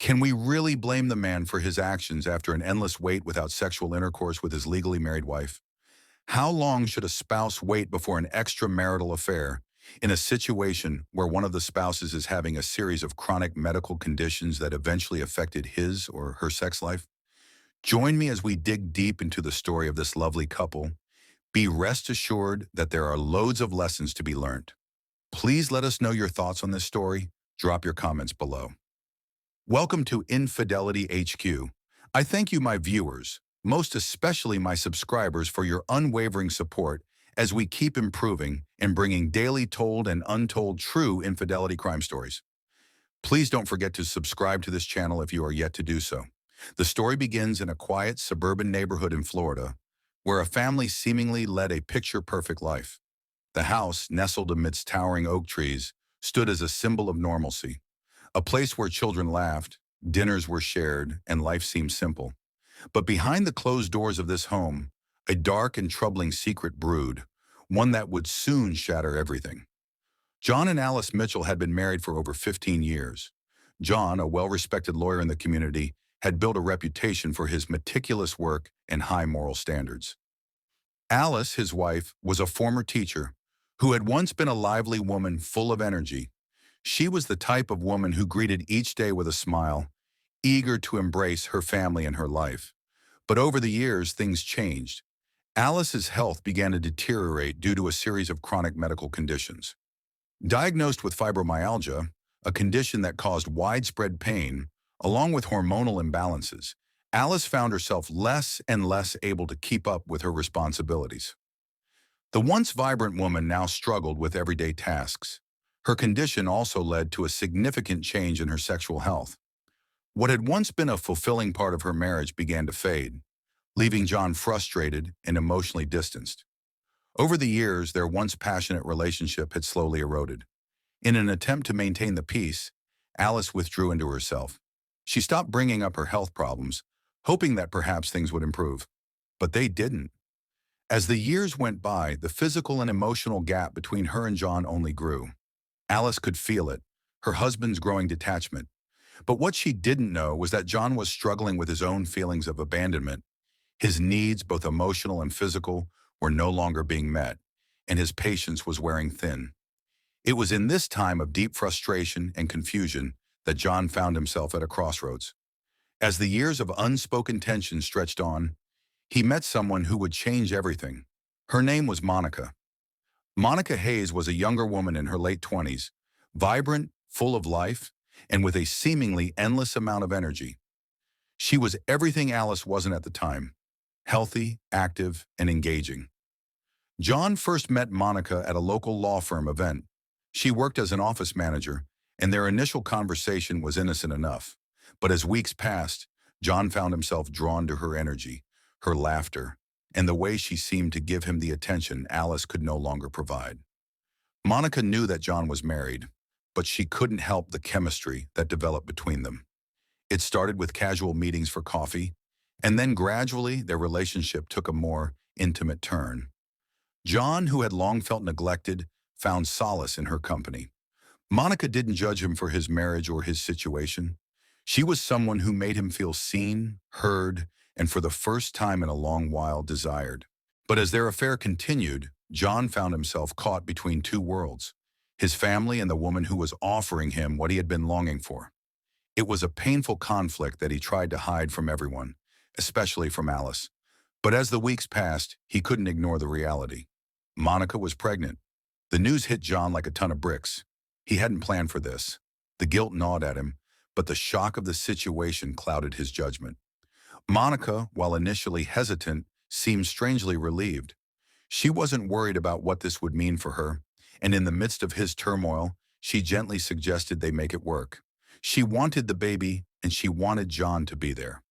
Can we really blame the man for his actions after an endless wait without sexual intercourse with his legally married wife? How long should a spouse wait before an extramarital affair in a situation where one of the spouses is having a series of chronic medical conditions that eventually affected his or her sex life? Join me as we dig deep into the story of this lovely couple. Be rest assured that there are loads of lessons to be learned. Please let us know your thoughts on this story. Drop your comments below. Welcome to Infidelity HQ. I thank you, my viewers, most especially my subscribers, for your unwavering support as we keep improving and bringing daily told and untold true infidelity crime stories. Please don't forget to subscribe to this channel if you are yet to do so. The story begins in a quiet suburban neighborhood in Florida, where a family seemingly led a picture-perfect life. The house, nestled amidst towering oak trees, stood as a symbol of normalcy. A place where children laughed, dinners were shared, and life seemed simple. But behind the closed doors of this home, a dark and troubling secret brewed, one that would soon shatter everything. John and Alice Mitchell had been married for over 15 years. John, a well-respected lawyer in the community, had built a reputation for his meticulous work and high moral standards. Alice, his wife, was a former teacher who had once been a lively woman full of energy. She was the type of woman who greeted each day with a smile, eager to embrace her family and her life. But over the years, things changed. Alice's health began to deteriorate due to a series of chronic medical conditions. Diagnosed with fibromyalgia, a condition that caused widespread pain, along with hormonal imbalances, Alice found herself less and less able to keep up with her responsibilities. The once vibrant woman now struggled with everyday tasks. Her condition also led to a significant change in her sexual health. What had once been a fulfilling part of her marriage began to fade, leaving John frustrated and emotionally distanced. Over the years, their once passionate relationship had slowly eroded. In an attempt to maintain the peace, Alice withdrew into herself. She stopped bringing up her health problems, hoping that perhaps things would improve. But they didn't. As the years went by, the physical and emotional gap between her and John only grew. Alice could feel it, her husband's growing detachment. But what she didn't know was that John was struggling with his own feelings of abandonment. His needs, both emotional and physical, were no longer being met, and his patience was wearing thin. It was in this time of deep frustration and confusion that John found himself at a crossroads. As the years of unspoken tension stretched on, he met someone who would change everything. Her name was Monica. Monica Hayes was a younger woman in her late 20s, vibrant, full of life, and with a seemingly endless amount of energy. She was everything Alice wasn't at the time: healthy, active, and engaging. John first met Monica at a local law firm event. She worked as an office manager, and their initial conversation was innocent enough. But as weeks passed, John found himself drawn to her energy, her laughter, and the way she seemed to give him the attention Alice could no longer provide. Monica knew that John was married, but she couldn't help the chemistry that developed between them. It started with casual meetings for coffee, and then gradually their relationship took a more intimate turn. John, who had long felt neglected, found solace in her company. Monica didn't judge him for his marriage or his situation. She was someone who made him feel seen, heard, and for the first time in a long while desired. But as their affair continued, John found himself caught between two worlds: his family and the woman who was offering him what he had been longing for. It was a painful conflict that he tried to hide from everyone, especially from Alice. But as the weeks passed, he couldn't ignore the reality. Monica was pregnant. The news hit John like a ton of bricks. He hadn't planned for this. The guilt gnawed at him, but the shock of the situation clouded his judgment. Monica, while initially hesitant, seemed strangely relieved. She wasn't worried about what this would mean for her, and in the midst of his turmoil, she gently suggested they make it work. She wanted the baby, and she wanted John to be there.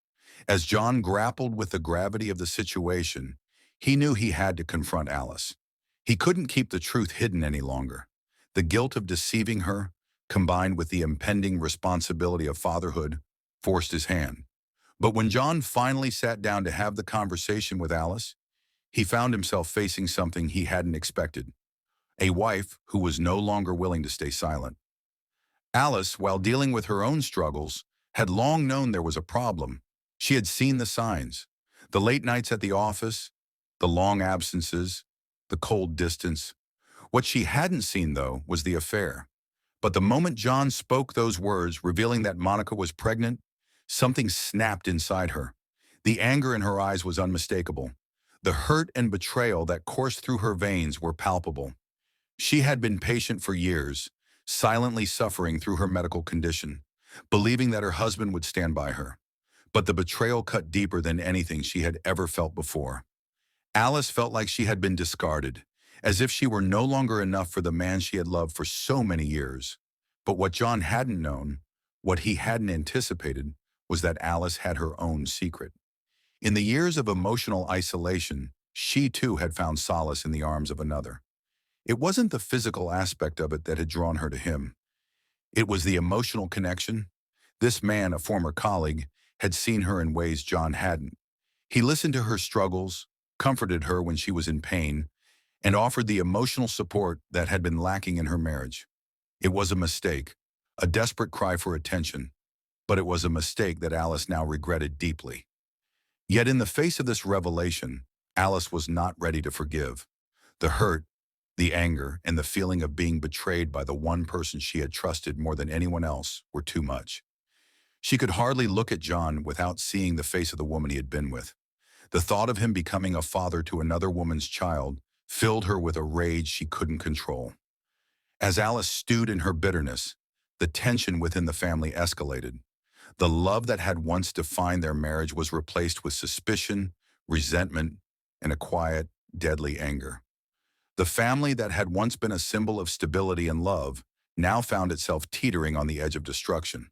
As John grappled with the gravity of the situation, he knew he had to confront Alice. He couldn't keep the truth hidden any longer. The guilt of deceiving her, combined with the impending responsibility of fatherhood, forced his hand. But when John finally sat down to have the conversation with Alice, he found himself facing something he hadn't expected: a wife who was no longer willing to stay silent. Alice, while dealing with her own struggles, had long known there was a problem. She had seen the signs. The late nights at the office, the long absences, the cold distance. What she hadn't seen, though, was the affair. But the moment John spoke those words, revealing that Monica was pregnant, something snapped inside her. The anger in her eyes was unmistakable. The hurt and betrayal that coursed through her veins were palpable. She had been patient for years, silently suffering through her medical condition, believing that her husband would stand by her. But the betrayal cut deeper than anything she had ever felt before. Alice felt like she had been discarded, as if she were no longer enough for the man she had loved for so many years. But what John hadn't known, what he hadn't anticipated, was that Alice had her own secret. In the years of emotional isolation, she too had found solace in the arms of another. It wasn't the physical aspect of it that had drawn her to him. It was the emotional connection. This man, a former colleague, had seen her in ways John hadn't. He listened to her struggles, comforted her when she was in pain, and offered the emotional support that had been lacking in her marriage. It was a mistake, a desperate cry for attention, but it was a mistake that Alice now regretted deeply. Yet in the face of this revelation, Alice was not ready to forgive. The hurt, the anger, and the feeling of being betrayed by the one person she had trusted more than anyone else were too much. She could hardly look at John without seeing the face of the woman he had been with. The thought of him becoming a father to another woman's child filled her with a rage she couldn't control. As Alice stewed in her bitterness, the tension within the family escalated. The love that had once defined their marriage was replaced with suspicion, resentment, and a quiet, deadly anger. The family that had once been a symbol of stability and love now found itself teetering on the edge of destruction.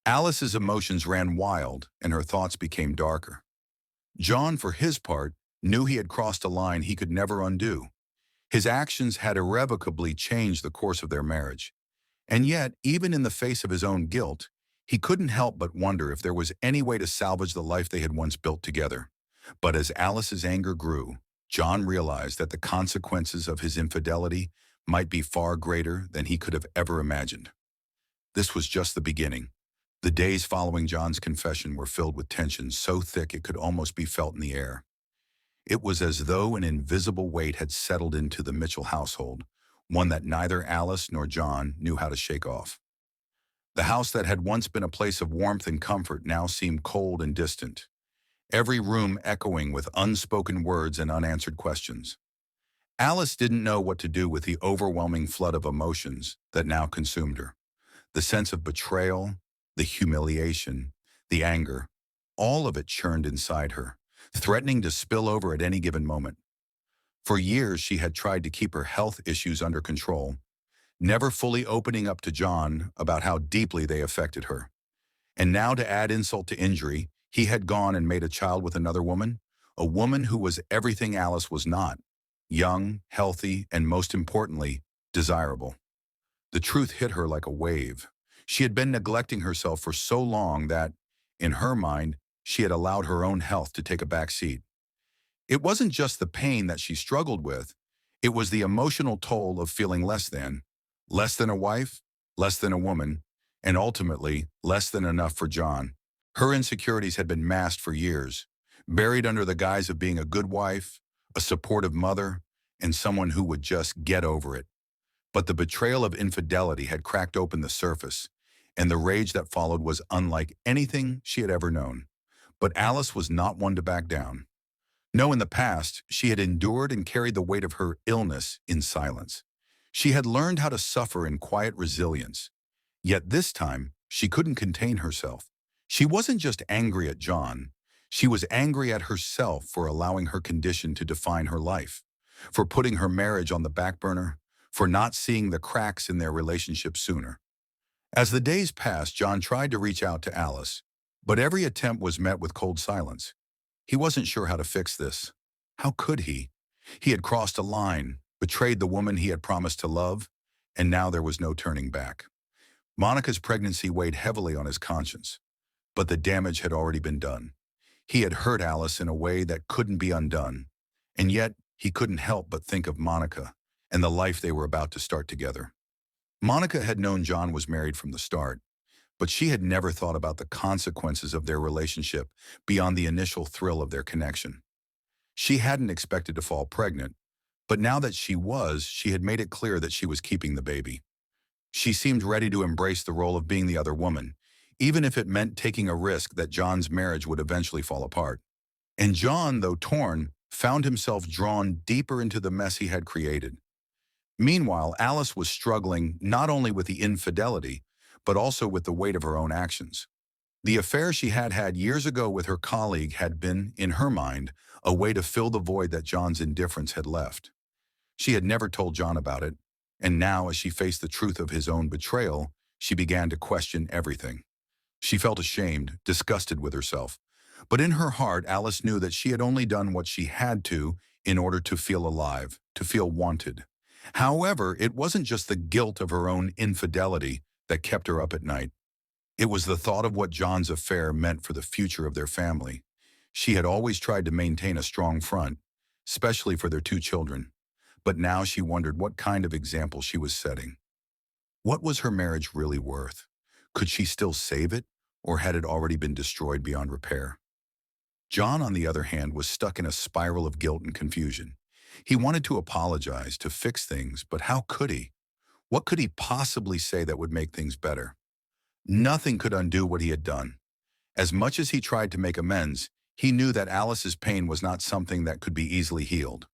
Alice's emotions ran wild, and her thoughts became darker. John, for his part, knew he had crossed a line he could never undo. His actions had irrevocably changed the course of their marriage. And yet, even in the face of his own guilt, he couldn't help but wonder if there was any way to salvage the life they had once built together. But as Alice's anger grew, John realized that the consequences of his infidelity might be far greater than he could have ever imagined. This was just the beginning. The days following John's confession were filled with tension so thick it could almost be felt in the air. It was as though an invisible weight had settled into the Mitchell household, one that neither Alice nor John knew how to shake off. The house that had once been a place of warmth and comfort now seemed cold and distant, every room echoing with unspoken words and unanswered questions. Alice didn't know what to do with the overwhelming flood of emotions that now consumed her. The sense of betrayal, the humiliation, the anger, all of it churned inside her, threatening to spill over at any given moment. For years, she had tried to keep her health issues under control, never fully opening up to John about how deeply they affected her. And now, to add insult to injury, he had gone and made a child with another woman, a woman who was everything Alice was not: young, healthy, and most importantly, desirable. The truth hit her like a wave. She had been neglecting herself for so long that, in her mind, she had allowed her own health to take a back seat. It wasn't just the pain that she struggled with, it was the emotional toll of feeling less than a wife, less than a woman, and ultimately, less than enough for John. Her insecurities had been masked for years, buried under the guise of being a good wife, a supportive mother, and someone who would just get over it. But the betrayal of infidelity had cracked open the surface, and the rage that followed was unlike anything she had ever known. But Alice was not one to back down. No, in the past, she had endured and carried the weight of her illness in silence. She had learned how to suffer in quiet resilience. Yet this time, she couldn't contain herself. She wasn't just angry at John. She was angry at herself for allowing her condition to define her life, for putting her marriage on the back burner, for not seeing the cracks in their relationship sooner. As the days passed, John tried to reach out to Alice, but every attempt was met with cold silence. He wasn't sure how to fix this. How could he? He had crossed a line, betrayed the woman he had promised to love, and now there was no turning back. Monica's pregnancy weighed heavily on his conscience, but the damage had already been done. He had hurt Alice in a way that couldn't be undone, and yet he couldn't help but think of Monica and the life they were about to start together. Monica had known John was married from the start, But she had never thought about the consequences of their relationship beyond the initial thrill of their connection. She hadn't expected to fall pregnant, but now that she was, she had made it clear that she was keeping the baby. She seemed ready to embrace the role of being the other woman, even if it meant taking a risk that John's marriage would eventually fall apart. And John, though torn, found himself drawn deeper into the mess he had created. Meanwhile, Alice was struggling not only with the infidelity, but also with the weight of her own actions. The affair she had had years ago with her colleague had been, in her mind, a way to fill the void that John's indifference had left. She had never told John about it, and now, as she faced the truth of his own betrayal, she began to question everything. She felt ashamed, disgusted with herself. But in her heart, Alice knew that she had only done what she had to in order to feel alive, to feel wanted. However, it wasn't just the guilt of her own infidelity that kept her up at night. It was the thought of what John's affair meant for the future of their family. She had always tried to maintain a strong front, especially for their two children. But now she wondered what kind of example she was setting. What was her marriage really worth? Could she still save it, or had it already been destroyed beyond repair? John, on the other hand, was stuck in a spiral of guilt and confusion. He wanted to apologize, to fix things, but how could he? What could he possibly say that would make things better? Nothing could undo what he had done. As much as he tried to make amends, he knew that Alice's pain was not something that could be easily healed.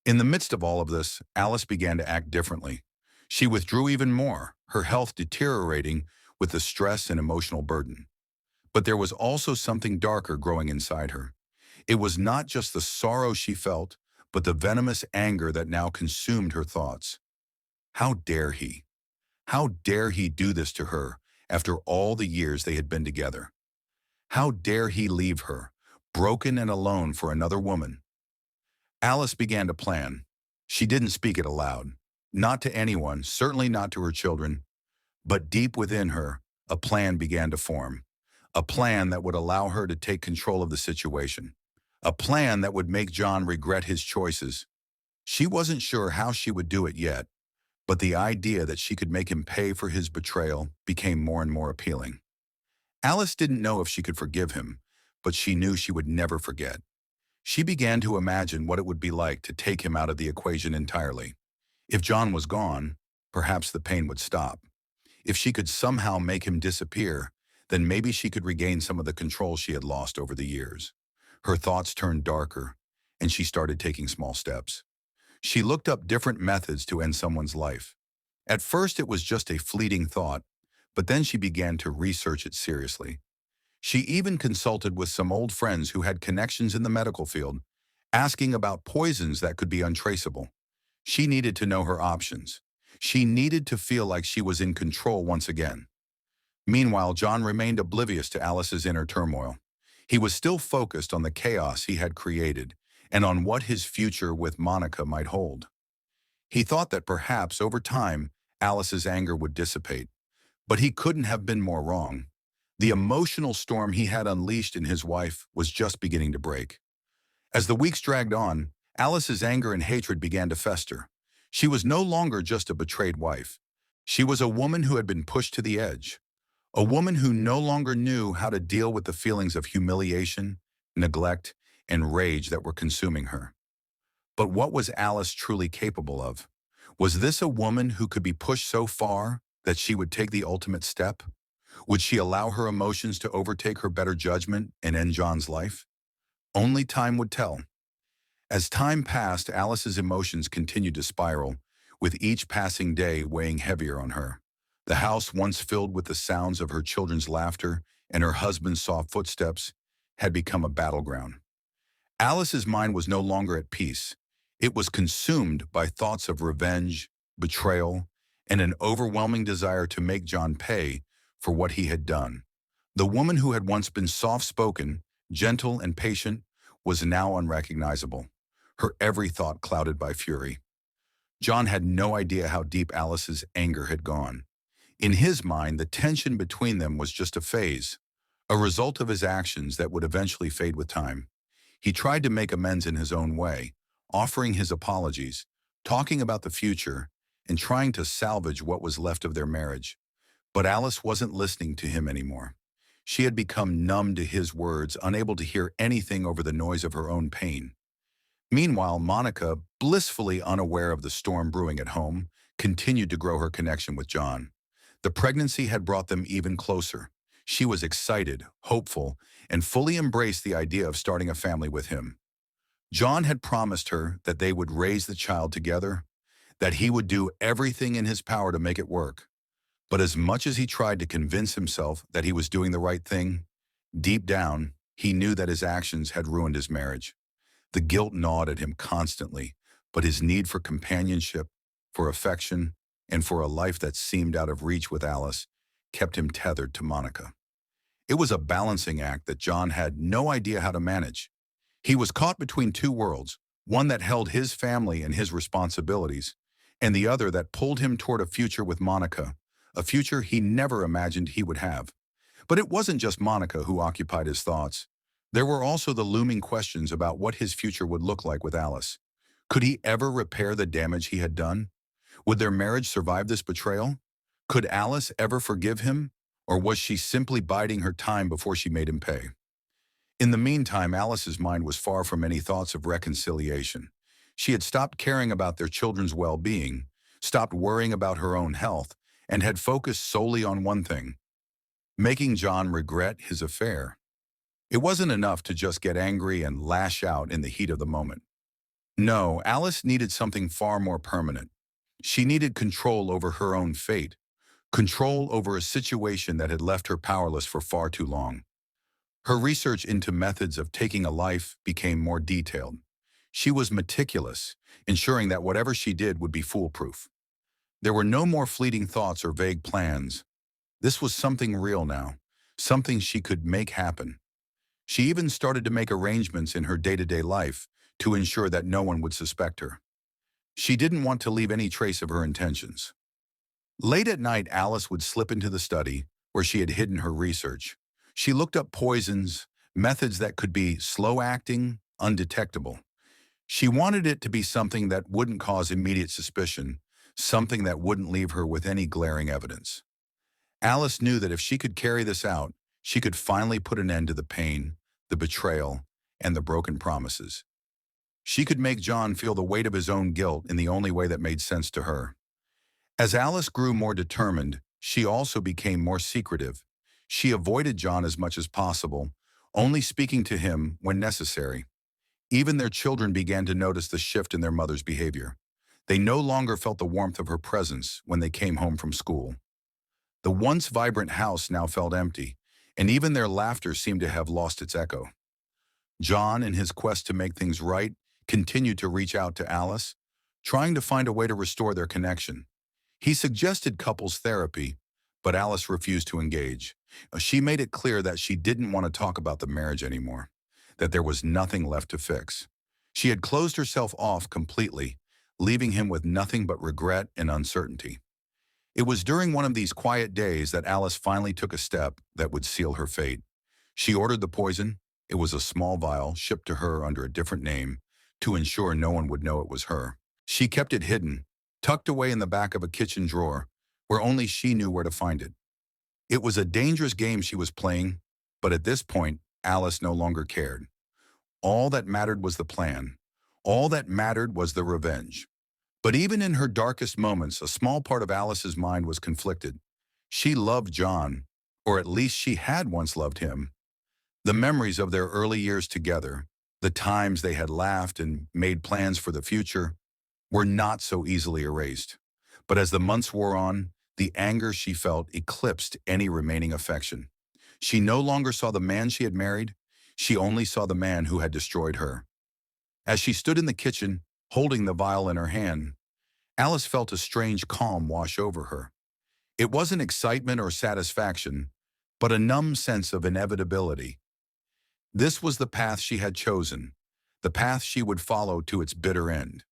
In the midst of all of this, Alice began to act differently. She withdrew even more, her health deteriorating with the stress and emotional burden. But there was also something darker growing inside her. It was not just the sorrow she felt, but the venomous anger that now consumed her thoughts. How dare he? How dare he do this to her after all the years they had been together? How dare he leave her, broken and alone for another woman? Alice began to plan. She didn't speak it aloud. Not to anyone, certainly not to her children. But deep within her, a plan began to form. A plan that would allow her to take control of the situation. A plan that would make John regret his choices. She wasn't sure how she would do it yet, but the idea that she could make him pay for his betrayal became more and more appealing. Alice didn't know if she could forgive him, but she knew she would never forget. She began to imagine what it would be like to take him out of the equation entirely. If John was gone, perhaps the pain would stop. If she could somehow make him disappear, then maybe she could regain some of the control she had lost over the years. Her thoughts turned darker, and she started taking small steps. She looked up different methods to end someone's life. At first, it was just a fleeting thought, but then she began to research it seriously. She even consulted with some old friends who had connections in the medical field, asking about poisons that could be untraceable. She needed to know her options. She needed to feel like she was in control once again. Meanwhile, John remained oblivious to Alice's inner turmoil. He was still focused on the chaos he had created and on what his future with Monica might hold. He thought that perhaps, over time, Alice's anger would dissipate. But he couldn't have been more wrong. The emotional storm he had unleashed in his wife was just beginning to break. As the weeks dragged on, Alice's anger and hatred began to fester. She was no longer just a betrayed wife. She was a woman who had been pushed to the edge. A woman who no longer knew how to deal with the feelings of humiliation, neglect, and rage that were consuming her. But what was Alice truly capable of? Was this a woman who could be pushed so far that she would take the ultimate step? Would she allow her emotions to overtake her better judgment and end John's life? Only time would tell. As time passed, Alice's emotions continued to spiral, with each passing day weighing heavier on her. The house, once filled with the sounds of her children's laughter and her husband's soft footsteps, had become a battleground. Alice's mind was no longer at peace. It was consumed by thoughts of revenge, betrayal, and an overwhelming desire to make John pay for what he had done. The woman who had once been soft-spoken, gentle, and patient was now unrecognizable, her every thought clouded by fury. John had no idea how deep Alice's anger had gone. In his mind, the tension between them was just a phase, a result of his actions that would eventually fade with time. He tried to make amends in his own way, offering his apologies, talking about the future, and trying to salvage what was left of their marriage. But Alice wasn't listening to him anymore. She had become numb to his words, unable to hear anything over the noise of her own pain. Meanwhile, Monica, blissfully unaware of the storm brewing at home, continued to grow her connection with John. The pregnancy had brought them even closer. She was excited, hopeful, and fully embraced the idea of starting a family with him. John had promised her that they would raise the child together, that he would do everything in his power to make it work. But as much as he tried to convince himself that he was doing the right thing, deep down, he knew that his actions had ruined his marriage. The guilt gnawed at him constantly, but his need for companionship, for affection, and for a life that seemed out of reach with Alice kept him tethered to Monica. It was a balancing act that John had no idea how to manage. He was caught between two worlds, one that held his family and his responsibilities, and the other that pulled him toward a future with Monica, a future he never imagined he would have. But it wasn't just Monica who occupied his thoughts. There were also the looming questions about what his future would look like with Alice. Could he ever repair the damage he had done? Would their marriage survive this betrayal? Could Alice ever forgive him? Or was she simply biding her time before she made him pay? In the meantime, Alice's mind was far from any thoughts of reconciliation. She had stopped caring about their children's well-being, stopped worrying about her own health, and had focused solely on one thing: making John regret his affair. It wasn't enough to just get angry and lash out in the heat of the moment. No, Alice needed something far more permanent. She needed control over her own fate, control over a situation that had left her powerless for far too long. Her research into methods of taking a life became more detailed. She was meticulous, ensuring that whatever she did would be foolproof. There were no more fleeting thoughts or vague plans. This was something real now, something she could make happen. She even started to make arrangements in her day-to-day life to ensure that no one would suspect her. She didn't want to leave any trace of her intentions. Late at night, Alice would slip into the study where she had hidden her research. She looked up poisons, methods that could be slow-acting, undetectable. She wanted it to be something that wouldn't cause immediate suspicion, something that wouldn't leave her with any glaring evidence. Alice knew that if she could carry this out, she could finally put an end to the pain, the betrayal, and the broken promises. She could make John feel the weight of his own guilt in the only way that made sense to her. As Alice grew more determined, she also became more secretive. She avoided John as much as possible, only speaking to him when necessary. Even their children began to notice the shift in their mother's behavior. They no longer felt the warmth of her presence when they came home from school. The once vibrant house now felt empty, and even their laughter seemed to have lost its echo. John, in his quest to make things right, continued to reach out to Alice, trying to find a way to restore their connection. He suggested couples therapy, but Alice refused to engage. She made it clear that she didn't want to talk about the marriage anymore, that there was nothing left to fix. She had closed herself off completely, leaving him with nothing but regret and uncertainty. It was during one of these quiet days that Alice finally took a step that would seal her fate. She ordered the poison. It was a small vial shipped to her under a different name to ensure no one would know it was her. She kept it hidden, tucked away in the back of a kitchen drawer, where only she knew where to find it. It was a dangerous game she was playing, but at this point, Alice no longer cared. All that mattered was the plan. All that mattered was the revenge. But even in her darkest moments, a small part of Alice's mind was conflicted. She loved John, or at least she had once loved him. The memories of their early years together, the times they had laughed and made plans for the future, were not so easily erased. But as the months wore on, the anger she felt eclipsed any remaining affection. She no longer saw the man she had married. She only saw the man who had destroyed her. As she stood in the kitchen, holding the vial in her hand, Alice felt a strange calm wash over her. It wasn't excitement or satisfaction, but a numb sense of inevitability. This was the path she had chosen, the path she would follow to its bitter end.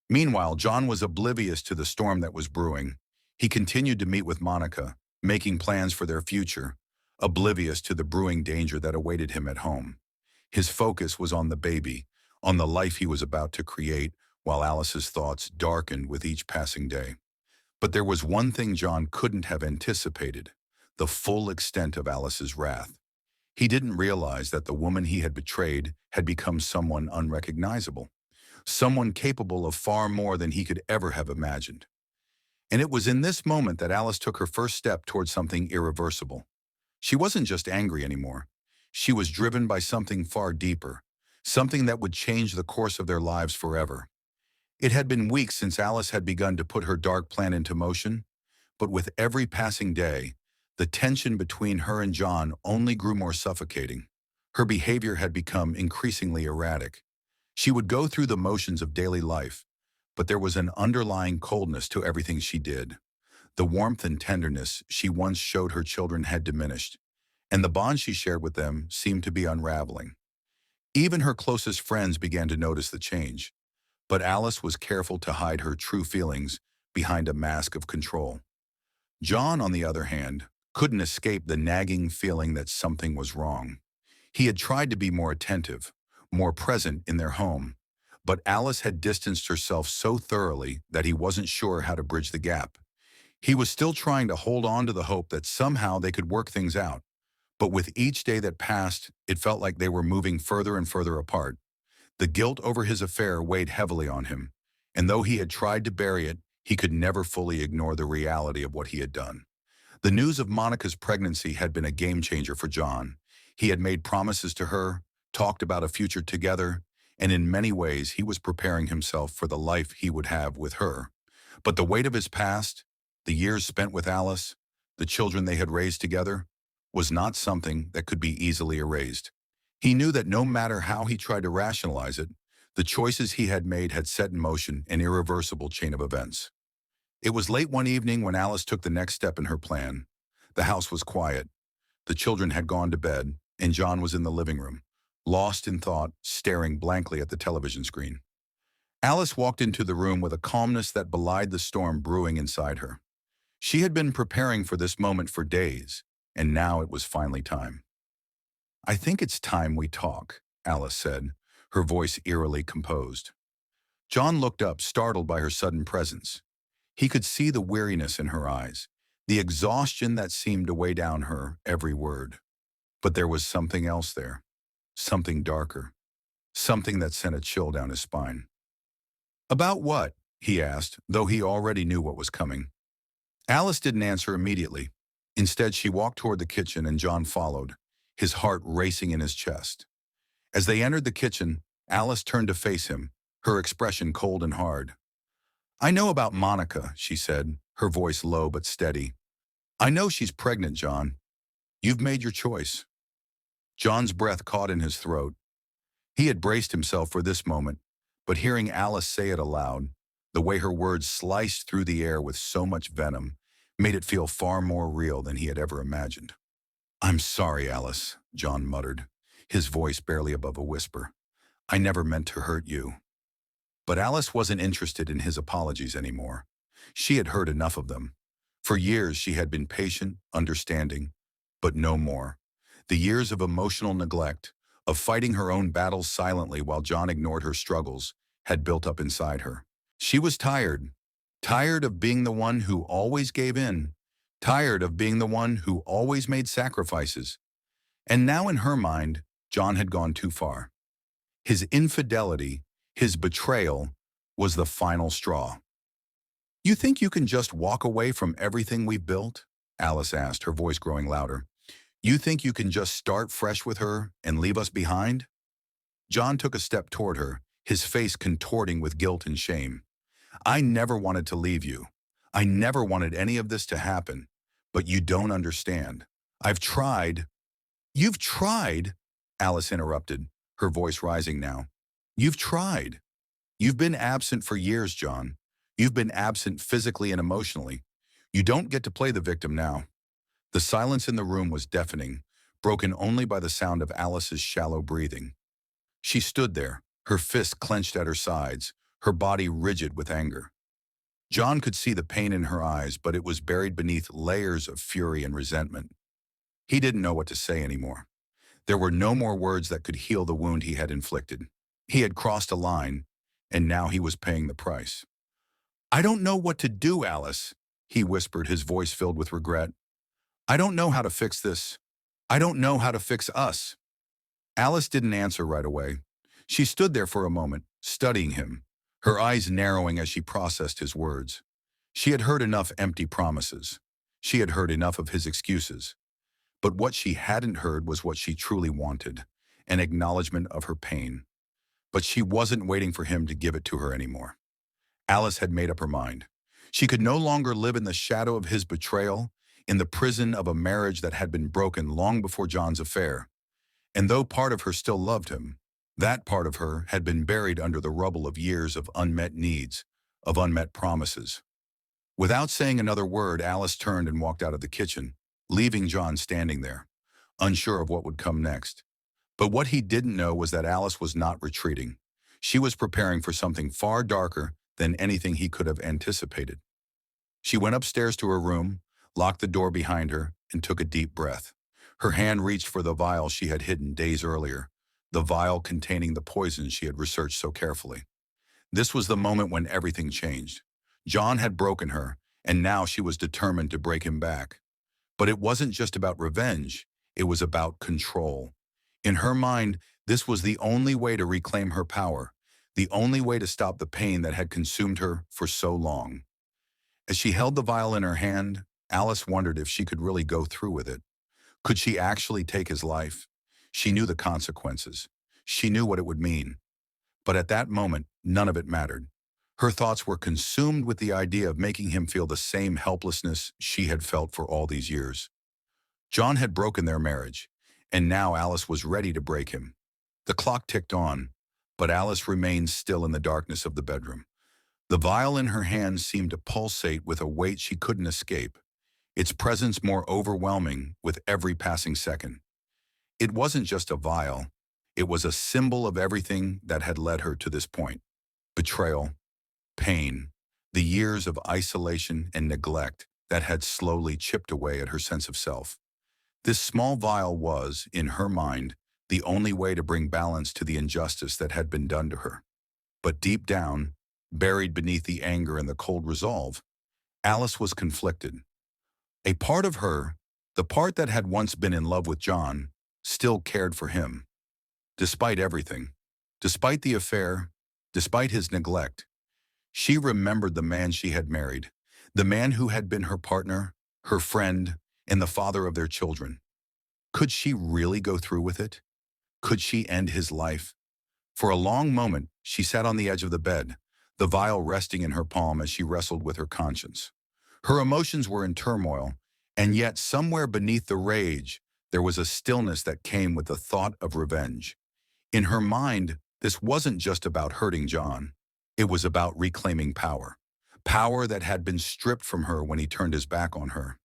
Meanwhile, John was oblivious to the storm that was brewing. He continued to meet with Monica, making plans for their future, oblivious to the brewing danger that awaited him at home. His focus was on the baby, on the life he was about to create, while Alice's thoughts darkened with each passing day. But there was one thing John couldn't have anticipated: the full extent of Alice's wrath. He didn't realize that the woman he had betrayed had become someone unrecognizable, someone capable of far more than he could ever have imagined. And it was in this moment that Alice took her first step towards something irreversible. She wasn't just angry anymore. She was driven by something far deeper, something that would change the course of their lives forever. It had been weeks since Alice had begun to put her dark plan into motion, but with every passing day, the tension between her and John only grew more suffocating. Her behavior had become increasingly erratic. She would go through the motions of daily life, but there was an underlying coldness to everything she did. The warmth and tenderness she once showed her children had diminished, and the bond she shared with them seemed to be unraveling. Even her closest friends began to notice the change, but Alice was careful to hide her true feelings behind a mask of control. John, on the other hand, couldn't escape the nagging feeling that something was wrong. He had tried to be more attentive, more present in their home, but Alice had distanced herself so thoroughly that he wasn't sure how to bridge the gap. He was still trying to hold on to the hope that somehow they could work things out, but with each day that passed, it felt like they were moving further and further apart. The guilt over his affair weighed heavily on him, and though he had tried to bury it, he could never fully ignore the reality of what he had done. The news of Monica's pregnancy had been a game-changer for John. He had made promises to her, talked about a future together, and in many ways he was preparing himself for the life he would have with her. But the weight of his past, the years spent with Alice, the children they had raised together, was not something that could be easily erased. He knew that no matter how he tried to rationalize it, the choices he had made had set in motion an irreversible chain of events. It was late one evening when Alice took the next step in her plan. The house was quiet. The children had gone to bed, and John was in the living room, lost in thought, staring blankly at the television screen. Alice walked into the room with a calmness that belied the storm brewing inside her. She had been preparing for this moment for days, and now it was finally time. "I think it's time we talk," Alice said, her voice eerily composed. John looked up, startled by her sudden presence. He could see the weariness in her eyes, the exhaustion that seemed to weigh down her every word. But there was something else there, something darker, something that sent a chill down his spine. "About what?" he asked, though he already knew what was coming. Alice didn't answer immediately. Instead, she walked toward the kitchen and John followed, his heart racing in his chest. As they entered the kitchen, Alice turned to face him, her expression cold and hard. "I know about Monica," she said, her voice low but steady. "I know she's pregnant, John. You've made your choice." John's breath caught in his throat. He had braced himself for this moment, but hearing Alice say it aloud, the way her words sliced through the air with so much venom, made it feel far more real than he had ever imagined. "I'm sorry, Alice," John muttered, his voice barely above a whisper. "I never meant to hurt you." But Alice wasn't interested in his apologies anymore. She had heard enough of them. For years she had been patient, understanding, but no more. The years of emotional neglect, of fighting her own battles silently while John ignored her struggles, had built up inside her. She was tired. Tired of being the one who always gave in. Tired of being the one who always made sacrifices. And now in her mind, John had gone too far. His infidelity, his betrayal, was the final straw. "You think you can just walk away from everything we've built?" Alice asked, her voice growing louder. "You think you can just start fresh with her and leave us behind?" John took a step toward her, his face contorting with guilt and shame. "I never wanted to leave you. I never wanted any of this to happen. But you don't understand. I've tried." "You've tried?" Alice interrupted, her voice rising now. "You've tried. You've been absent for years, John. You've been absent physically and emotionally. You don't get to play the victim now." The silence in the room was deafening, broken only by the sound of Alice's shallow breathing. She stood there, her fists clenched at her sides, her body rigid with anger. John could see the pain in her eyes, but it was buried beneath layers of fury and resentment. He didn't know what to say anymore. There were no more words that could heal the wound he had inflicted. He had crossed a line, and now he was paying the price. "I don't know what to do, Alice." he whispered, his voice filled with regret. I don't know how to fix this. I don't know how to fix us. Alice didn't answer right away. She stood there for a moment, studying him, her eyes narrowing as she processed his words. She had heard enough empty promises. She had heard enough of his excuses. But what she hadn't heard was what she truly wanted, an acknowledgement of her pain. But she wasn't waiting for him to give it to her anymore. Alice had made up her mind. She could no longer live in the shadow of his betrayal, in the prison of a marriage that had been broken long before John's affair. And though part of her still loved him, that part of her had been buried under the rubble of years of unmet needs, of unmet promises. Without saying another word, Alice turned and walked out of the kitchen, leaving John standing there, unsure of what would come next. But what he didn't know was that Alice was not retreating. She was preparing for something far darker than anything he could have anticipated. She went upstairs to her room, locked the door behind her, and took a deep breath. Her hand reached for the vial she had hidden days earlier, the vial containing the poison she had researched so carefully. This was the moment when everything changed. John had broken her, and now she was determined to break him back. But it wasn't just about revenge, it was about control. In her mind, this was the only way to reclaim her power, the only way to stop the pain that had consumed her for so long. As she held the vial in her hand, Alice wondered if she could really go through with it. Could she actually take his life? She knew the consequences. She knew what it would mean. But at that moment, none of it mattered. Her thoughts were consumed with the idea of making him feel the same helplessness she had felt for all these years. John had broken their marriage, and now Alice was ready to break him. The clock ticked on, but Alice remained still in the darkness of the bedroom. The vial in her hand seemed to pulsate with a weight she couldn't escape, its presence more overwhelming with every passing second. It wasn't just a vial. It was a symbol of everything that had led her to this point. Betrayal, pain, the years of isolation and neglect that had slowly chipped away at her sense of self. This small vial was, in her mind, the only way to bring balance to the injustice that had been done to her. But deep down, buried beneath the anger and the cold resolve, Alice was conflicted. A part of her, the part that had once been in love with John, still cared for him. Despite everything, despite the affair, despite his neglect, she remembered the man she had married, the man who had been her partner, her friend, and the father of their children. Could she really go through with it? Could she end his life? For a long moment, she sat on the edge of the bed, the vial resting in her palm as she wrestled with her conscience. Her emotions were in turmoil, and yet somewhere beneath the rage, there was a stillness that came with the thought of revenge. In her mind, this wasn't just about hurting John. It was about reclaiming power. Power that had been stripped from her when he turned his back on her.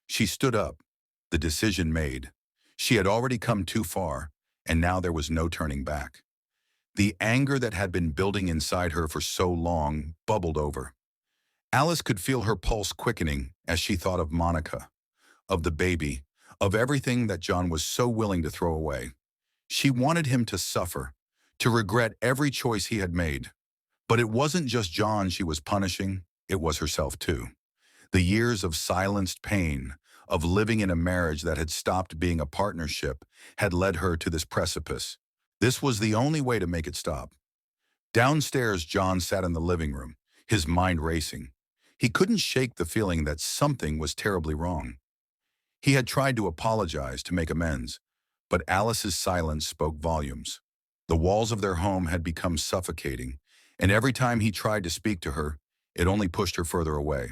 She stood up, the decision made. She had already come too far, and now there was no turning back. The anger that had been building inside her for so long bubbled over. Alice could feel her pulse quickening as she thought of Monica, of the baby, of everything that John was so willing to throw away. She wanted him to suffer, to regret every choice he had made. But it wasn't just John she was punishing, it was herself too. The years of silenced pain, of living in a marriage that had stopped being a partnership, had led her to this precipice. This was the only way to make it stop. Downstairs, John sat in the living room, his mind racing. He couldn't shake the feeling that something was terribly wrong. He had tried to apologize, to make amends, but Alice's silence spoke volumes. The walls of their home had become suffocating, and every time he tried to speak to her, it only pushed her further away.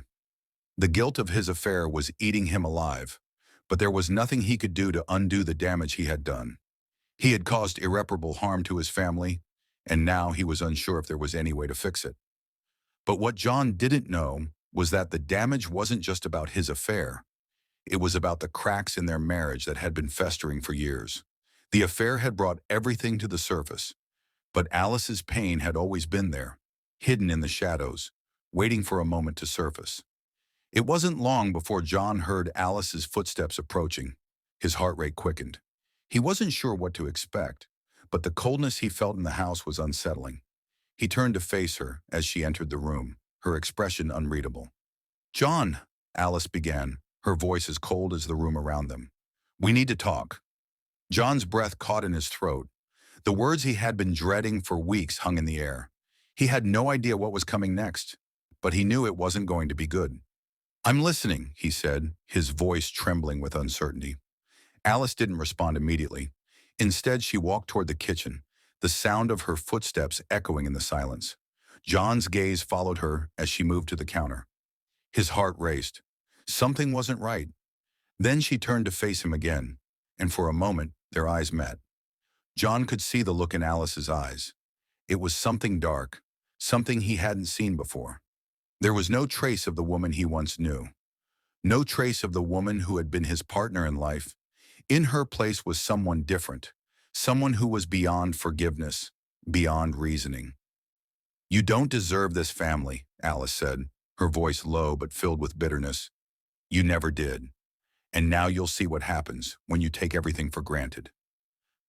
The guilt of his affair was eating him alive, but there was nothing he could do to undo the damage he had done. He had caused irreparable harm to his family, and now he was unsure if there was any way to fix it. But what John didn't know was that the damage wasn't just about his affair. It was about the cracks in their marriage that had been festering for years. The affair had brought everything to the surface, but Alice's pain had always been there, hidden in the shadows, waiting for a moment to surface. It wasn't long before John heard Alice's footsteps approaching. His heart rate quickened. He wasn't sure what to expect, but the coldness he felt in the house was unsettling. He turned to face her as she entered the room, her expression unreadable. John, Alice began, her voice as cold as the room around them. We need to talk. John's breath caught in his throat. The words he had been dreading for weeks hung in the air. He had no idea what was coming next, but he knew it wasn't going to be good. I'm listening, he said, his voice trembling with uncertainty. Alice didn't respond immediately. Instead, she walked toward the kitchen, the sound of her footsteps echoing in the silence. John's gaze followed her as she moved to the counter. His heart raced. Something wasn't right. Then she turned to face him again, and for a moment, their eyes met. John could see the look in Alice's eyes. It was something dark, something he hadn't seen before. There was no trace of the woman he once knew. No trace of the woman who had been his partner in life. In her place was someone different, someone who was beyond forgiveness, beyond reasoning. You don't deserve this family, Alice said, her voice low but filled with bitterness. You never did. And now you'll see what happens when you take everything for granted.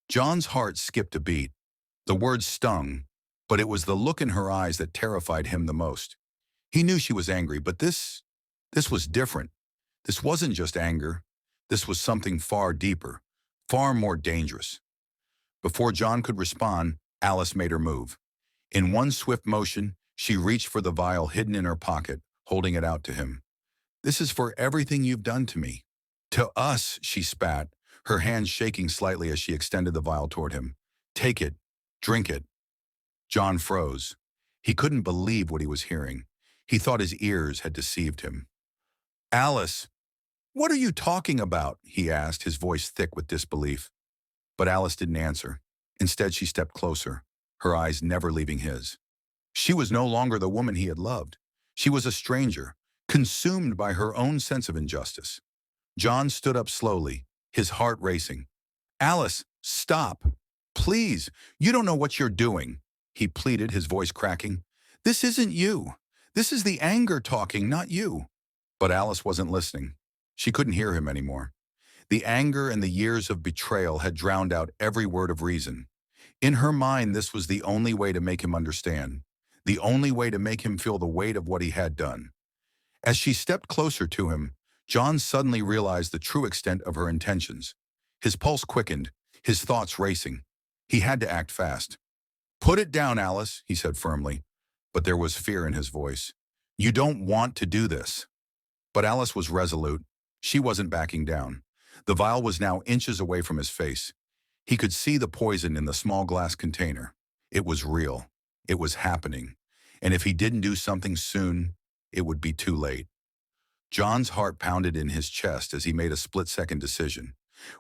John's heart skipped a beat. The words stung, but it was the look in her eyes that terrified him the most. He knew she was angry, but this was different. This wasn't just anger. This was something far deeper, far more dangerous. Before John could respond, Alice made her move. In one swift motion, she reached for the vial hidden in her pocket, holding it out to him. This is for everything you've done to me. To us, she spat, her hand shaking slightly as she extended the vial toward him. Take it. Drink it. John froze. He couldn't believe what he was hearing. He thought his ears had deceived him. Alice, what are you talking about? He asked, his voice thick with disbelief. But Alice didn't answer. Instead, she stepped closer, her eyes never leaving his. She was no longer the woman he had loved. She was a stranger, consumed by her own sense of injustice. John stood up slowly, his heart racing. Alice, stop. Please, you don't know what you're doing, he pleaded, his voice cracking. This isn't you. This is the anger talking, not you. But Alice wasn't listening. She couldn't hear him anymore. The anger and the years of betrayal had drowned out every word of reason. In her mind, this was the only way to make him understand, the only way to make him feel the weight of what he had done. As she stepped closer to him, John suddenly realized the true extent of her intentions. His pulse quickened, his thoughts racing. He had to act fast. Put it down, Alice, he said firmly, but there was fear in his voice. You don't want to do this. But Alice was resolute. She wasn't backing down. The vial was now inches away from his face. He could see the poison in the small glass container. It was real. It was happening. And if he didn't do something soon, it would be too late. John's heart pounded in his chest as he made a split-second decision.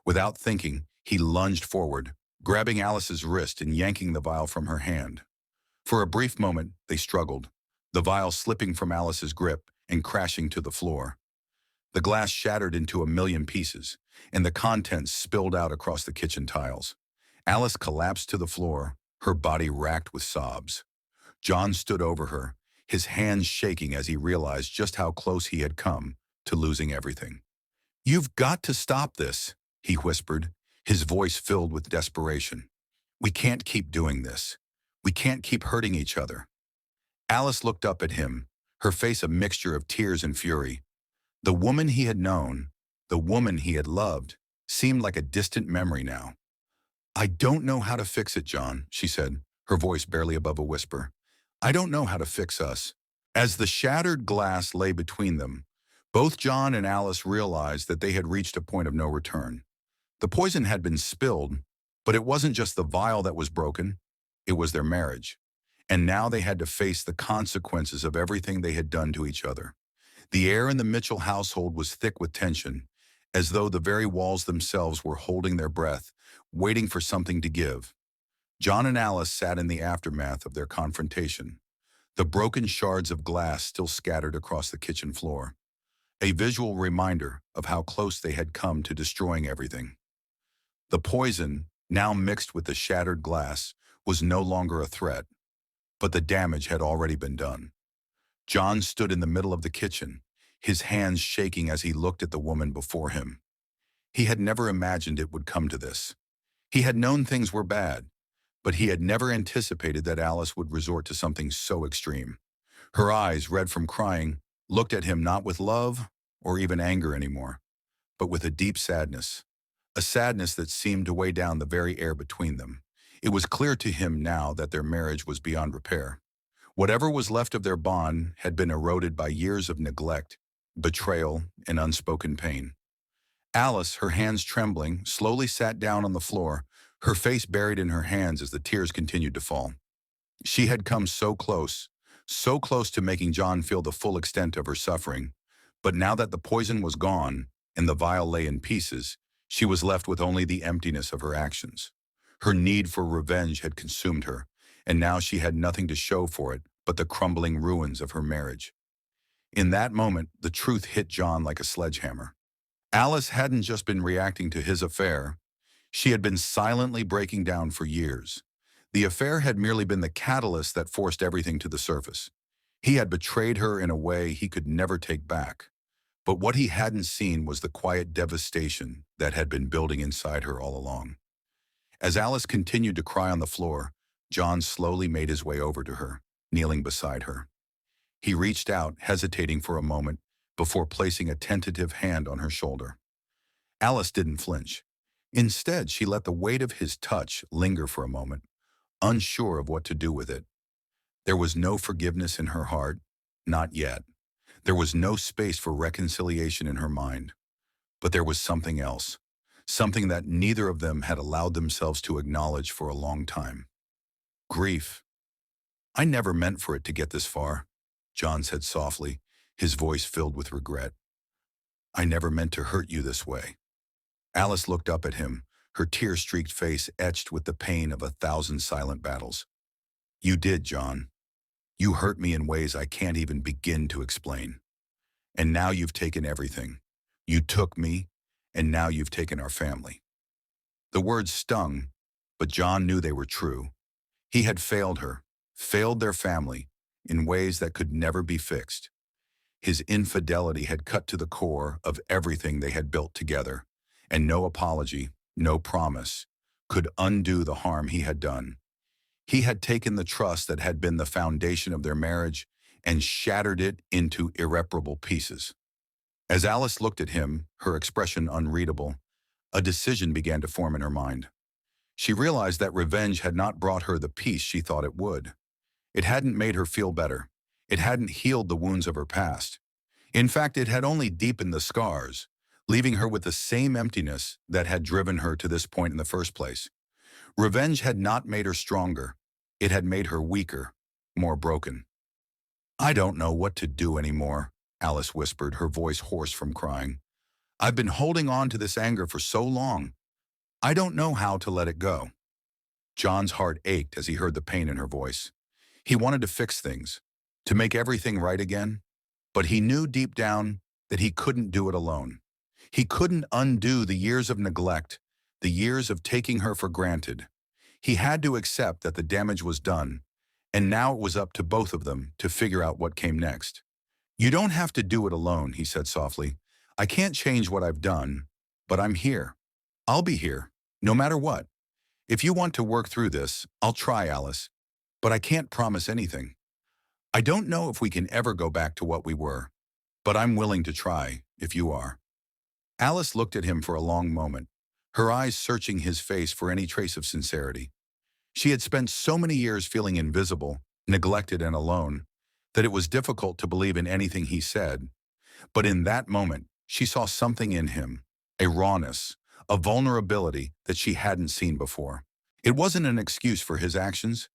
Without thinking, he lunged forward, grabbing Alice's wrist and yanking the vial from her hand. For a brief moment, they struggled, the vial slipping from Alice's grip and crashing to the floor. The glass shattered into a million pieces, and the contents spilled out across the kitchen tiles. Alice collapsed to the floor, her body racked with sobs. John stood over her, his hands shaking as he realized just how close he had come to losing everything. You've got to stop this, he whispered, his voice filled with desperation. We can't keep doing this. We can't keep hurting each other. Alice looked up at him, her face a mixture of tears and fury. The woman he had known, the woman he had loved, seemed like a distant memory now. I don't know how to fix it, John, she said, her voice barely above a whisper. I don't know how to fix us. As the shattered glass lay between them, both John and Alice realized that they had reached a point of no return. The poison had been spilled, but it wasn't just the vial that was broken, it was their marriage. And now they had to face the consequences of everything they had done to each other. The air in the Mitchell household was thick with tension, as though the very walls themselves were holding their breath, waiting for something to give. John and Alice sat in the aftermath of their confrontation, the broken shards of glass still scattered across the kitchen floor, a visual reminder of how close they had come to destroying everything. The poison, now mixed with the shattered glass, was no longer a threat, but the damage had already been done. John stood in the middle of the kitchen, his hands shaking as he looked at the woman before him. He had never imagined it would come to this. He had known things were bad, but he had never anticipated that Alice would resort to something so extreme. Her eyes, red from crying, looked at him not with love or even anger anymore, but with a deep sadness, a sadness that seemed to weigh down the very air between them. It was clear to him now that their marriage was beyond repair. Whatever was left of their bond had been eroded by years of neglect, betrayal, and unspoken pain. Alice, her hands trembling, slowly sat down on the floor, her face buried in her hands as the tears continued to fall. She had come so close to making John feel the full extent of her suffering. But now that the poison was gone and the vial lay in pieces, she was left with only the emptiness of her actions. Her need for revenge had consumed her, and now she had nothing to show for it but the crumbling ruins of her marriage. In that moment, the truth hit John like a sledgehammer. Alice hadn't just been reacting to his affair, she had been silently breaking down for years. The affair had merely been the catalyst that forced everything to the surface. He had betrayed her in a way he could never take back. But what he hadn't seen was the quiet devastation that had been building inside her all along. As Alice continued to cry on the floor, John slowly made his way over to her, kneeling beside her. He reached out, hesitating for a moment, before placing a tentative hand on her shoulder. Alice didn't flinch. Instead, she let the weight of his touch linger for a moment, unsure of what to do with it. There was no forgiveness in her heart, not yet. There was no space for reconciliation in her mind. But there was something else, something that neither of them had allowed themselves to acknowledge for a long time. Grief. "I never meant for it to get this far," John said softly, his voice filled with regret. "I never meant to hurt you this way." Alice looked up at him, her tear-streaked face etched with the pain of 1,000 silent battles. "You did, John. You hurt me in ways I can't even begin to explain. And now you've taken everything. You took me, and now you've taken our family." The words stung, but John knew they were true. He had failed her, failed their family, in ways that could never be fixed. His infidelity had cut to the core of everything they had built together, and no apology, no promise, could undo the harm he had done. He had taken the trust that had been the foundation of their marriage and shattered it into irreparable pieces. As Alice looked at him, her expression unreadable, a decision began to form in her mind. She realized that revenge had not brought her the peace she thought it would. It hadn't made her feel better. It hadn't healed the wounds of her past. In fact, it had only deepened the scars, leaving her with the same emptiness that had driven her to this point in the first place. Revenge had not made her stronger. It had made her weaker, more broken. "I don't know what to do anymore," Alice whispered, her voice hoarse from crying. "I've been holding on to this anger for so long. I don't know how to let it go." John's heart ached as he heard the pain in her voice. He wanted to fix things, to make everything right again, but he knew deep down that he couldn't do it alone. He couldn't undo the years of neglect, the years of taking her for granted. He had to accept that the damage was done, and now it was up to both of them to figure out what came next. "You don't have to do it alone," he said softly. "I can't change what I've done, but I'm here. I'll be here, no matter what. If you want to work through this, I'll try, Alice, but I can't promise anything. I don't know if we can ever go back to what we were, but I'm willing to try, if you are." Alice looked at him for a long moment, her eyes searching his face for any trace of sincerity. She had spent so many years feeling invisible, neglected, and alone, that it was difficult to believe in anything he said. But in that moment, she saw something in him, a rawness, a vulnerability that she hadn't seen before. It wasn't an excuse for his actions,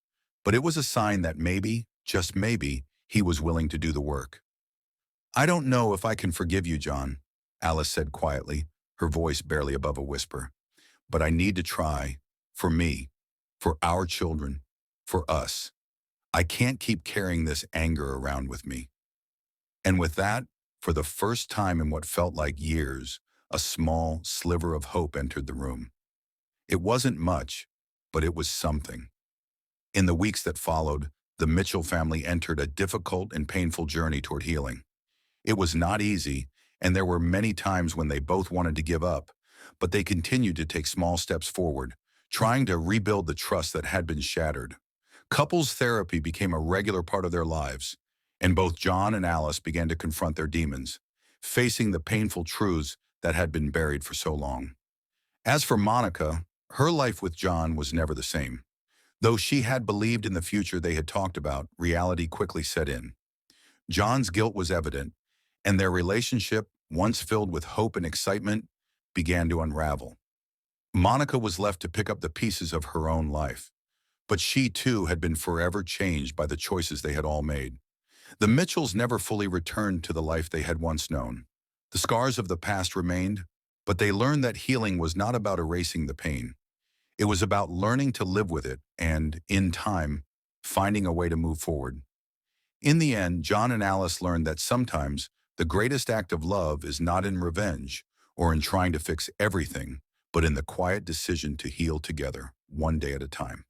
but it was a sign that maybe, just maybe, he was willing to do the work. "I don't know if I can forgive you, John," Alice said quietly, her voice barely above a whisper. "But I need to try, for me, for our children, for us. I can't keep carrying this anger around with me." And with that, for the first time in what felt like years, a small sliver of hope entered the room. It wasn't much, but it was something. In the weeks that followed, the Mitchell family entered a difficult and painful journey toward healing. It was not easy, and there were many times when they both wanted to give up, but they continued to take small steps forward, trying to rebuild the trust that had been shattered. Couples therapy became a regular part of their lives, And both John and Alice began to confront their demons, facing the painful truths that had been buried for so long. As for Monica, her life with John was never the same. Though she had believed in the future they had talked about, reality quickly set in. John's guilt was evident, and their relationship, once filled with hope and excitement, began to unravel. Monica was left to pick up the pieces of her own life, but she too had been forever changed by the choices they had all made. The Mitchells never fully returned to the life they had once known. The scars of the past remained, but they learned that healing was not about erasing the pain. It was about learning to live with it and, in time, finding a way to move forward. In the end, John and Alice learned that sometimes the greatest act of love is not in revenge or in trying to fix everything, but in the quiet decision to heal together, one day at a time.